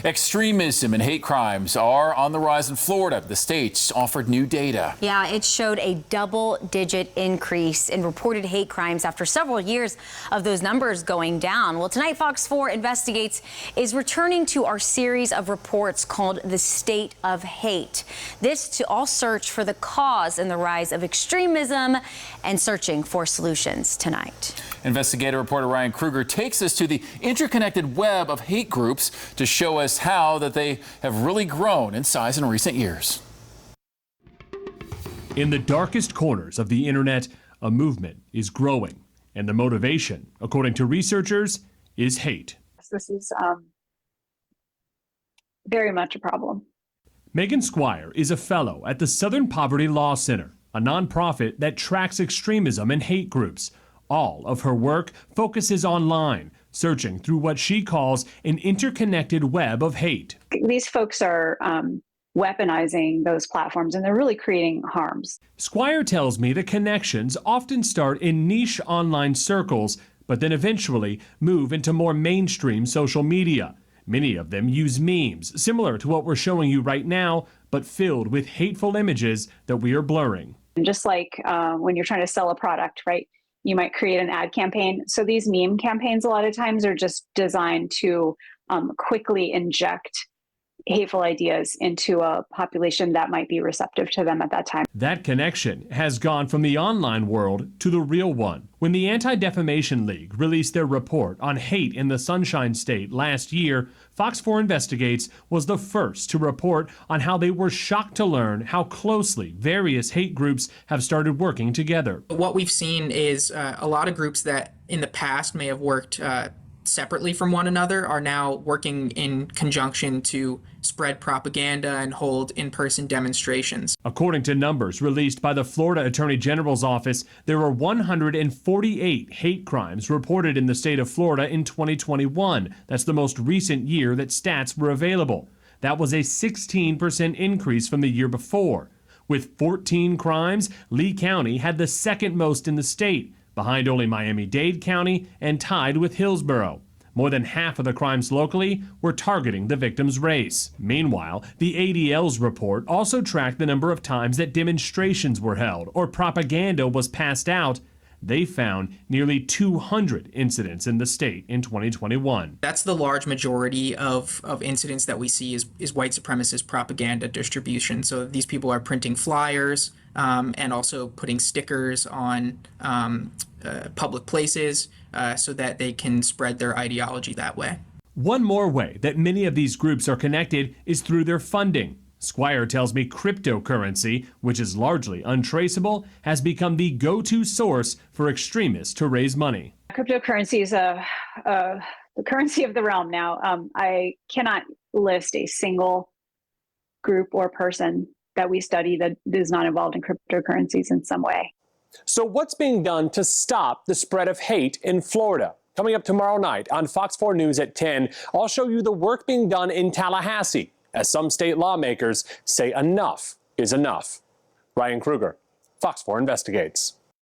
Extremism and hate crimes are on the rise in Florida. The state's offered new data. Yeah, it showed a double-digit increase in reported hate crimes after several years of those numbers going down. Well, tonight, Fox 4 Investigates is returning to our series of reports called The State of Hate. This to all search for the cause and the rise of extremism and searching for solutions tonight. Investigative reporter Ryan Kruger takes us to the interconnected web of hate groups to show us how that they have really grown in size in recent years. In the darkest corners of the internet, a movement is growing, and the motivation, according to researchers, is hate. This is very much a problem. Megan Squire is a fellow at the Southern Poverty Law Center, a nonprofit that tracks extremism and hate groups. All of her work focuses online, searching through what she calls an interconnected web of hate. These folks are weaponizing those platforms, and they're really creating harms. Squire tells me the connections often start in niche online circles, but then eventually move into more mainstream social media. Many of them use memes, similar to what we're showing you right now, but filled with hateful images that we are blurring. And just like when you're trying to sell a product, right? You might create an ad campaign. So these meme campaigns a lot of times are just designed to quickly inject hateful ideas into a population that might be receptive to them at that time. That connection has gone from the online world to the real one. When the Anti-Defamation League released their report on hate in the Sunshine State last year, Fox 4 Investigates was the first to report on how they were shocked to learn how closely various hate groups have started working together. What we've seen is a lot of groups that in the past may have worked separately from one another are now working in conjunction to spread propaganda and hold in-person demonstrations. According to numbers released by the Florida Attorney General's office, there were 148 hate crimes reported in the state of Florida in 2021. That's the most recent year that stats were available. That was a 16% increase from the year before. With 14 crimes, Lee County had the second most in the state, behind only Miami-Dade County and tied with Hillsborough. More than half of the crimes locally were targeting the victim's race. Meanwhile, the ADL's report also tracked the number of times that demonstrations were held or propaganda was passed out. They found nearly 200 incidents in the state in 2021. That's the large majority of incidents that we see is white supremacist propaganda distribution. So these people are printing flyers and also putting stickers on public places so that they can spread their ideology that way. One more way that many of these groups are connected is through their funding. Squire tells me cryptocurrency, which is largely untraceable, has become the go-to source for extremists to raise money. Cryptocurrency is the currency of the realm now. I cannot list a single group or person that we study that is not involved in cryptocurrencies in some way. So what's being done to stop the spread of hate in Florida? Coming up tomorrow night on Fox 4 News at 10, I'll show you the work being done in Tallahassee, as some state lawmakers say enough is enough. Ryan Kruger, Fox 4 Investigates.